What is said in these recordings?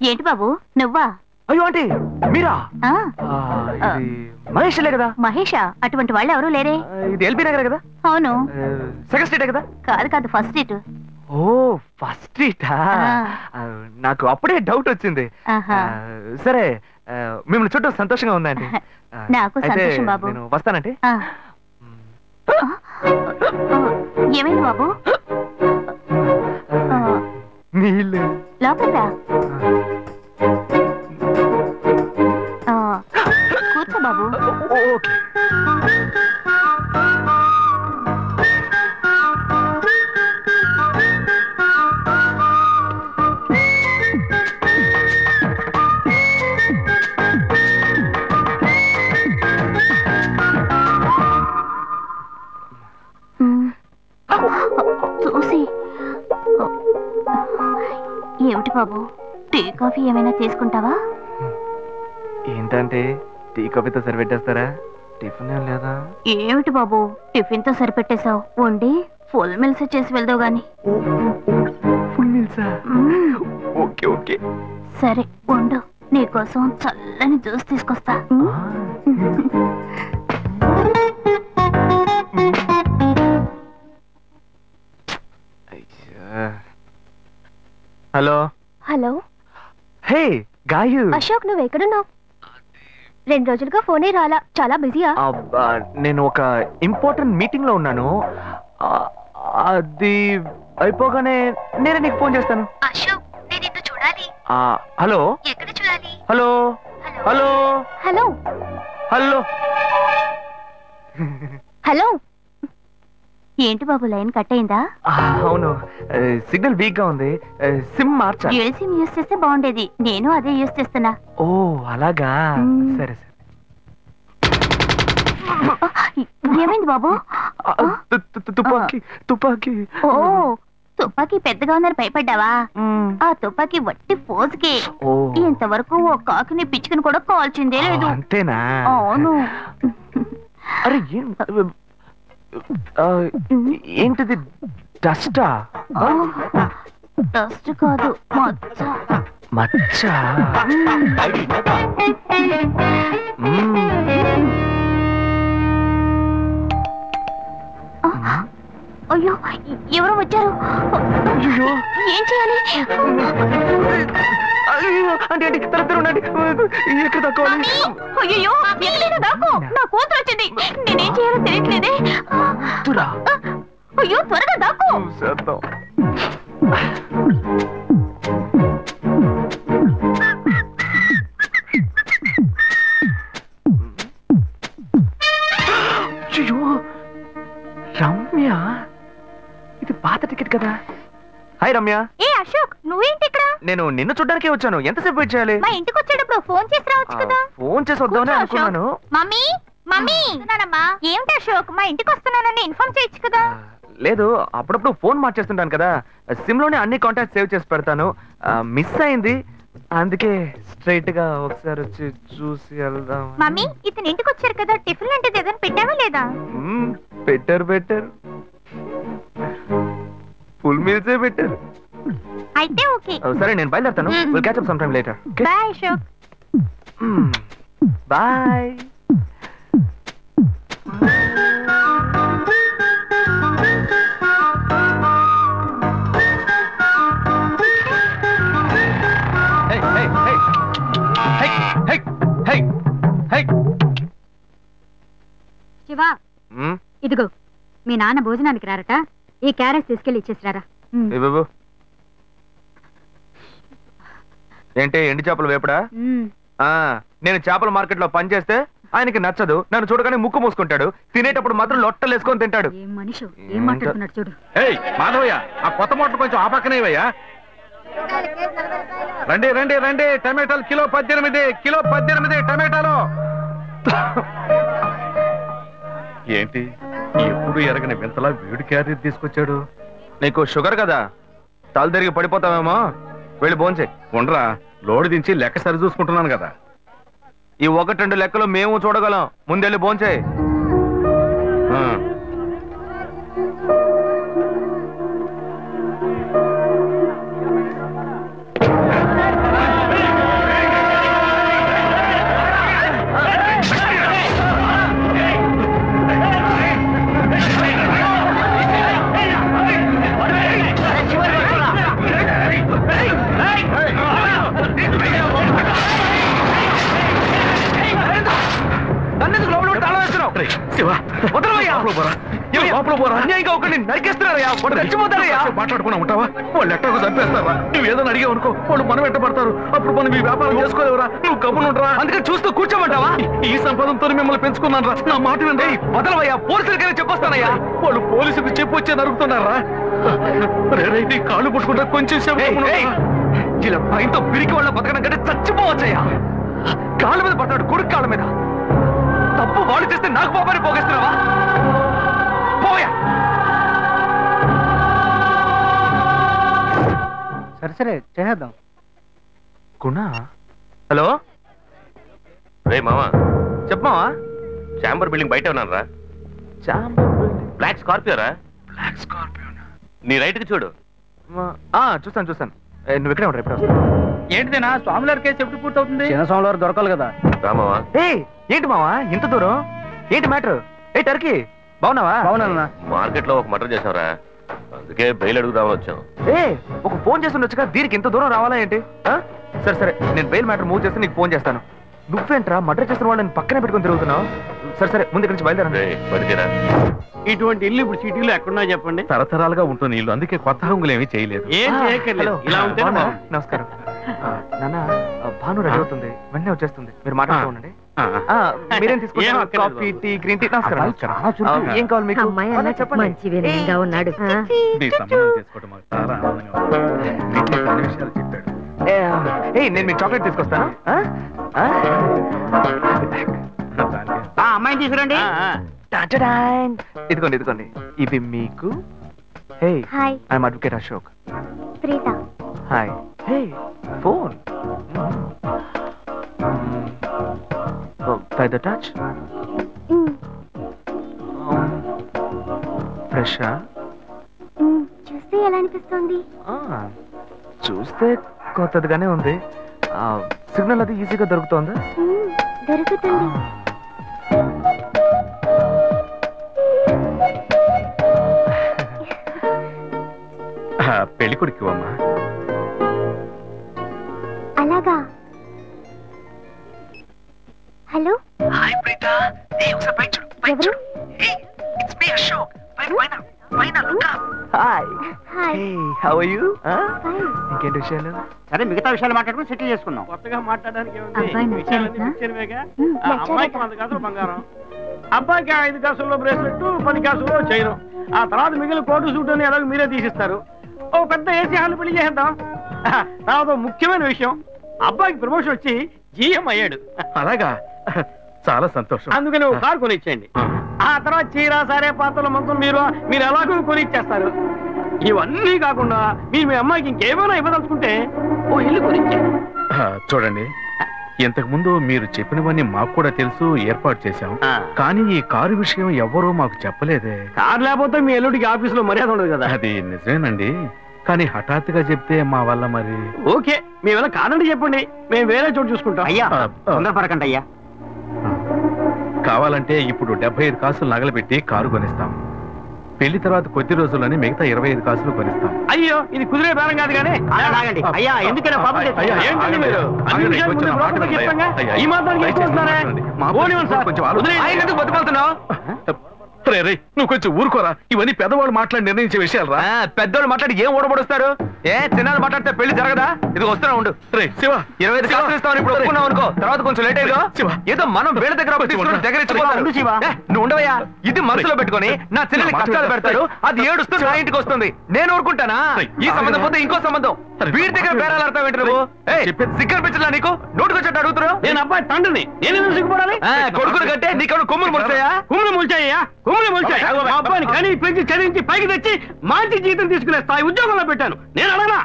ఏంటి బాబు నువ్వా? అయ్యో ఆంటీ మీరా? మహేష్లే కదా? మహేషా? అటువంటి వాళ్ళు ఎవరు లేరే. ఇది ఎల్బీ నగర్ కదా? అవును. సెకండ్ స్ట్రీట్ కదా? కాదు కాదు, ఫస్ట్ స్ట్రీట్. ఓ ఫస్ట్ స్ట్రీటా? నాకు అప్పుడే డౌట్ వచ్చింది. సరే మిమ్మల్ని చుట్టూ సంతోషంగా ఉందండి. నాకు సంతోషం బాబు. నేను వస్తానంటే. ఏమైంది బాబు? నీళ్ళు లోపల కూర్చో బాబు. ఓకే. చూసి ఏమిటి బాబు, టీ కాఫీ ఏమైనా తీసుకుంటావా? ఏంటంటే టీ కాఫీతో సరిపెట్టేస్తారా? టిఫిన్ ఏం లేదా? ఏమిటి బాబు టిఫిన్ తో సరిపెట్టేశావు? వండి ఫుల్ మిల్స్ చేసి వెళ్దావు గాని. ఫుల్ మిల్సా? ఓకే ఓకే సరే వండు, నీకోసం చల్లని జ్యూస్ తీసుకొస్తా. Hello hello. Hey Gayu. Ashok నువ్వు ఎక్కడున్నావు? 2 రోజులుగా ఫోనే రాలా, చాలా బిజీయా? నేను ఒక ఇంపార్టెంట్ మీటింగ్ లో ఉన్నాను. అది అయిపోగానే నేనే నీకు ఫోన్ చేస్తాను. అశోక్ నేను నిన్ను చూడాలి. హలో. ఎక్కడ చూడాలి? Hello hello hello hello hello. ఏంటి బాబు లైన్ కట్ అయిందా? అవును, సిగ్నల్ వీక్ గా ఉంది. సిమ్ మార్చా. డ్యూయల్ సిమ్ యూస్ చేస్తే బాగుండేది, నేను అదే యూస్ చేస్తున్నా. ఓ అలాగా, సరే సరే. ఏమైంది బాబు? తుపాకీ తుపాకీ. ఓ తుపాకీ పెద్దగా ఉందని భయపడ్డావా? ఆ తుపాకీ వట్టి ఫోజుకే. ఇంతవరకు ఓ కాకిని పిచ్చుకుని కూడా కాల్చిందే లేదు. అంతేనా? అవును. అరే ఏంటిది? డస్టా? డస్ట్ కాదు, మచ్చ. మచ్చ? అయ్యో ఎవరో వచ్చారు. ఏం చేయాలి? అంటే ఉండండి, ఎక్కడ తక్కువాలి? అయ్యో ఎక్కడైనా దాక్కో, నా కూతురు వచ్చింది, నేనేం చేయాలో తెలియట్లేదే. అయ్యో త్వరగా దాక్కో. రమ్య, ఇది పాత టికెట్ కదా? హాయ్ రమ్య. ఏ అశోక్ నువ్వేంటి ఇక్కడ? నేను నిన్ను చూడ్డానికే వచ్చాను. ఎంతసేపు వెయిట్ చేయాలి? మా ఇంటికి వచ్చేటప్పుడు ఫోన్ చేసి రావచ్చు కదా. ఫోన్ చేసి వద్దామని అనుకున్నాను. మమ్మీ మమ్మీ ఏమిటి అశోక్ మా ఇంటికి వస్తున్నానని ఇన్ఫార్మ్ చేయొచ్చు కదా. లేదు, అప్పుడప్పుడు ఫోన్ మార్చేస్తుంటాను కదా, సిమ్ లోనే అన్ని కాంటాక్ట్ సేవ్ చేసి పెడతాను. మిస్ అయింది, అందుకే స్ట్రైట్ గా ఒకసారి వచ్చి చూసి వెళ్దాం. మమ్మీ ఇతను ఇంటికి వచ్చారు కదా, టిఫిన్ లాంటిది ఏదైనా పెట్టావా లేదా? బెటర్ ఫుల్ మీల్సే బెటర్. అయితే ఓకే. సరే నేను బయలుదేరుతాను. Will catch up some time later. Bye Ashok. Bye. Shiva, ఇదిగో మీ నాన్న భోజనానికి రారట, ఈ క్యారెట్ తీసుకెళ్లి ఇచ్చేసిరారా. ఏంటి ఎండి చేపలు వేపడా? నేను చేపల మార్కెట్ లో పనిచేస్తే ఆయనకి నచ్చదు, నన్ను చూడగానే ముక్కు మూసుకుంటాడు, తినేటప్పుడు మాత్రం లొట్టలు వేసుకొని తింటాడు. ఏం మనిషి, ఏం మాట్లాడుతున్నాడు చూడు. మాధవయ్య, ఆ కొత్త మోటార్ కొంచెం ఆ పక్కనేవయ్యా. రండి రండి రండి, టమాటాలు కిలో 18 టమాటాలు. ఏంటి ఎప్పుడు ఎరగని వింతలా వేడి క్యారెట్ తీసుకొచ్చాడు? నీకు షుగర్ కదా, తల తిరిగి పడిపోతావేమో, వెళ్ళి భోంచే. ఉండరా, లోడు దించి లెక్క సరి చూసుకుంటున్నాను కదా. ఈ 1-2 లెక్కలు మేము చూడగలం, ముందెళ్ళి భోంచే. పోరా లోపల పోరా. అన్యాయంగా ఒకరిని నరికేస్తున్నారయ్యా, చచ్చిపోతారయ్యా. మాట్లాడుకున్నా ఉంటావా? వాళ్ళు ఎట్టకు చంపేస్తారా? నువ్వు ఏదైనా అడిగావు అనుకో, వాళ్ళు మనం వెంటబడతారు. అప్పుడు మనం ఈ వ్యాపారం చేసుకోలేవురా. నువ్వు కబునుంటరా, అందుకని చూస్తూ కూర్చోమంటావా? ఈ సంపాదంతో మిమ్మల్ని పెంచుకున్నాను రా. నా మాట వినండి. వదలవయ్యా, పోలీసులకైనా చెప్పొస్తానయ్యా. వాళ్ళు పోలీసులకు చెప్పొచ్చే నరుగుతున్నారా? నీ కాళ్ళు పుట్టుకుంటా కొంచెం సేపు ఇలా భయంతో పిరికి వాళ్ళ బతకడం కంటే చచ్చిపోవచ్చయ్యా. కాళ్ళ మీద పడతాడు, కొడుకు కాళ్ళ మీద. తప్పు వాళ్ళు చేస్తే నాకు పాపాన్ని పోగేస్తున్నావా? పోయా. సరే చేద్దాం. గుణ, హలో. రే మామా, చెప్పమావా. చాంబర్ బిల్డింగ్ బయట ఉన్నాను రా. Chamber building? బ్లాక్ స్కార్పియో రా. Black Scorpio? నీ రైట్ కి చూడు. చూస్తాను. నువ్వు ఇక్కడే ఉంటావు, ఎప్పుడు వస్తావు? ఏంటిదేనా స్వామివారి కేసు ఎప్పుడు పూర్తవుతుంది? చిన్న స్వామివారు దొరకాలి కదా. రామావా. ఏంటి మావా ఇంత దూరం? ఏంటి మ్యాటర్? టర్కీ బాగున్నావా? బాగున్నా. మార్కెట్ లో ఒక మర్డర్ చేసావురా, అందుకే బెయిల్ అడుగుదామని వచ్చాం. ఒక ఫోన్ చేసి ఉండొచ్చుగా, దీనికి ఇంత దూరం రావాలా ఏంటి? సరే నేను బెయిల్ మ్యాటర్ మూవ్ చేస్తే నీకు ఫోన్ చేస్తాను. నువ్వేంట్రా మర్డర్ చేసిన వాళ్ళని పక్కనే పెట్టుకుని తిరుగుతున్నావు? సరే ముందు ఇక్కడి నుంచి బయలుదేరా. ఇటువంటి ఇల్లు ఇప్పుడు సిటీలో ఎక్కడున్నా చెప్పండి. తరతరాలుగా ఉంటుంది ఇల్లు, అందుకే కొత్త హంగులు ఏమీ చేయలేదు. ఏం చేయక్కర్లేదు, ఇలా ఉంటే నమస్కారం నాన్న. భాను రెడీ అవుతుంది, వెంటనే వచ్చేస్తుంది. మీరు మాట్లాడుతూ ఉండండి. మీరేం తీసుకుంటారు? Coffee, tea, green tea? నమస్కారం. ఏం కావాలి మీకు? చెప్పండి. ఉన్నాడు. నీ సంబంధం చేసుకోవడం మాకు చాలా ఆనందంగా ఉంది. కొన్ని విషయాలు చెప్పాడు. నేను మీకు చాక్లెట్ తీసుకొస్తాను. అమ్మాయిని తీసుకురండి. ఇదిగోండి ఇవి మీకు. I'm advocate Ashok. Hi. Phone by the touch. ఫ్రెషా? చూస్తే ఎలా అనిపిస్తుంది? చూస్తే కొత్తదిగానే ఉంది. సిగ్నల్ అది ఈజీగా దొరుకుతుందా? దొరుకుతుంది. పెళ్లి కొడుకు అమ్మా. అలాగా. హలో. హాయ్ ప్రీత. ఒకసారి పైకి చూడు. ఎవరు? It's me Ashok. పైన look up. Hi. How are you? ఇంకేంటి విషయాలు? సరే మిగతా విషయాలు మాట్లాడుకుని సెటిల్ చేసుకుందాం. కొత్తగా మాట్లాడడానికి అమ్మాయికి 100 కాసులు బంగారం, అబ్బాయికి 5 కాసుల్లో బ్రేస్లెట్, 10 కాసుల్లో చైన్. ఆ తర్వాత మిగిలిన కోటు సూట్ అని ఎలాగో మీరే తీసిస్తారు. ఓ పెద్ద ఏసీ హాల్ పెళ్లి చేద్దాం. తర్వాత ముఖ్యమైన విషయం, అబ్బాయికి ప్రమోషన్ వచ్చి జీఎం అయ్యాడు. అలాగా, చాలా సంతోషం. అందుకని ఒక కారు కొనిచ్చేయండి. ఆ తర్వాత చీర, సరే పాత్రల మొత్తం మీరు ఎలాగో కొనిచ్చేస్తారు. ఇవన్నీ కాకుండా మీ అమ్మాయికి ఇంకేమైనా ఇవ్వదలుచుకుంటే ఓ ఇల్లు కొనిచ్చేయండి. చూడండి, ఇంతకు ముందు మీరు చెప్పినవన్నీ మాకు కూడా తెలుసు, ఏర్పాటు చేశాం. కానీ ఈ కారు విషయం ఎవ్వరూ మాకు చెప్పలేదే. కారు లేకపోతే మీ ఎల్లుడికి ఆఫీసులో మర్యాద ఉండదు కదా. అది నిజమేనండి, కానీ హఠాత్తుగా చెప్తే మా వల్ల మరి. ఓకే, మేమేమైనా కాదండి చెప్పండి, మేము వేరే చోటు చూసుకుంటాం. అయ్యా తొందరపడకండి అయ్యా. కావాలంటే ఇప్పుడు 75 కాసులు నగలబెట్టి కారు కొనిస్తాం. పెళ్లి తర్వాత కొద్ది రోజుల్లోనే మిగతా 25 కాసులు కొనిస్తాం. అయ్యో, ఇది కుదిరే బేరం కాదు కానీ అయ్యా ఎందుకైనా పాపం ఏంటండి మీరు? ఈ మాత్రానికి బతుకుతున్నావు. నువ్వు కొంచెం ఊరుకోరా, ఇవన్నీ పెద్దవాళ్ళు మాట్లాడి నిర్ణయించే విషయాలు రా. పెద్దవాళ్ళు మాట్లాడి ఏం ఓడబడుస్తారు? చిన్నాళ్ళు మాట్లాడితే పెళ్లి జరగదా? ఇది వస్తున్నా ఉండు. శివ 25 కాసులు ఇస్తామని ఇప్పుడు ఒప్పుకున్నావు అనుకో, తర్వాత కొంచెం లేట్ అయ్యో. ఏదో మనం వేళ దగ్గర నువ్వు ఉండవయ్యా. ఇది మనసులో పెట్టుకొని నా చెల్లెలు కష్టాలు పెడతాడు, అది ఏడుస్తూ నా ఇంటికి వస్తుంది. నేను ఊరుకుంటానా? ఈ సంబంధం పోతే ఇంకో సంబంధం. వీడి దగ్గర బేరాలు ఆడతావు ఏంటి నువ్వు? సిగ్గనిపించలా నీకు? నోటుకొచ్చేట్టు అడుగుతున్నావు. నేను అబ్బాయి తండ్రిని, నేను సిగ్గుపడాలి? కొడుకులు కంటే నీకు కొమ్ములు ముల్చాయా? కొమ్ములు ముల్చాయ్యా, కొమ్ములు ముల్చాయి. అబ్బాయిని కని పెంచి చదివించి పైకి తెచ్చి మంచి జీతం తీసుకునే స్థాయి ఉద్యోగంలో పెట్టాను. నేను అడగనా?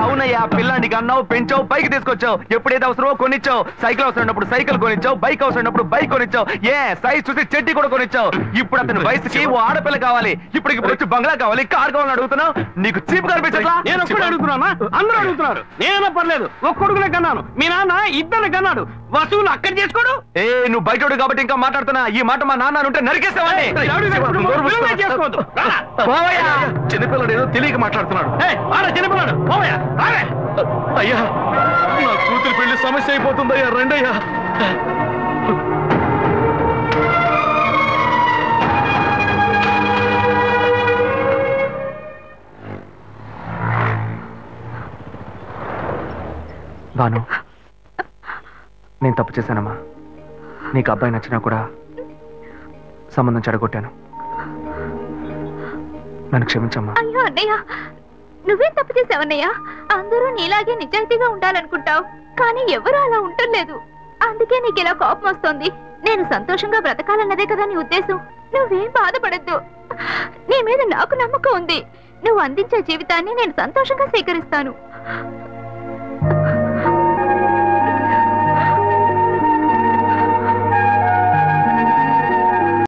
అవునయ్యా, పిల్లానికి అన్నావు, పెంచావు, పైకి తీసుకొచ్చావు. ఎప్పుడైతే అవసరమో కొనిచ్చావు. సైకిల్ అవసరమైనప్పుడు సైకిల్ కొనిచ్చావు, బైక్ అవసరమైనప్పుడు బైక్ కొనిచ్చావు. సైజ్ చూసి చెడ్డి కూడా కొనిచ్చావు. ఇప్పుడు అతని వయసుకి ఓ ఆడపిల్ల కావాలి, ఇప్పుడు వచ్చి బంగ్లా కావాలి, కార్ కావాలని అడుగుతున్నావు. నీకు చీప్ కనిపించట్లా? నేను ఒక్కడే అడుగుతున్నా, అందరూ అడుగుతున్నారు. నేనైనా పర్లేదు, ఒక్క కొడుకునే కన్నాను, మీ నాన్న 2 కన్నాడు. వసూలు అక్కడ చేసుకోడు. నువ్వు బయటోడు కాబట్టి ఇంకా మాట్లాడుతున్నా. ఈ మాట మా నాన్న ఉంటే నరికేస్తావని. చిన్నపిల్లడు ఏదో తెలియక మాట్లాడుతున్నాడు. చిన్నపిల్లడు అయ్యా, నా కూతురు పెళ్లి సమస్య అయిపోతుందయ్యా, రండయ్యా. భాను, నేను తప్పు చేశానమ్మా. నీకు అబ్బాయి నచ్చినా కూడా సంబంధం చెడగొట్టాను. నన్ను క్షమించమ్మా. అయ్యో అన్నయ్య, నువ్వేం తప్పు చేసావన్నయ్య? అందరూ నీలాగే నిజాయితీగా ఉండాలనుకుంటావు, కానీ ఎవరు అలా ఉండలేదు. అందుకే నీకు ఇలా కోపం వస్తుంది. నేను సంతోషంగా బ్రతకాలన్నదే కదా నీ ఉద్దేశం. నువ్వేం బాధపడద్దు. నీ మీద నాకు నమ్మకం ఉంది. నువ్వు అందించే జీవితాన్ని నేను సంతోషంగా స్వీకరిస్తాను.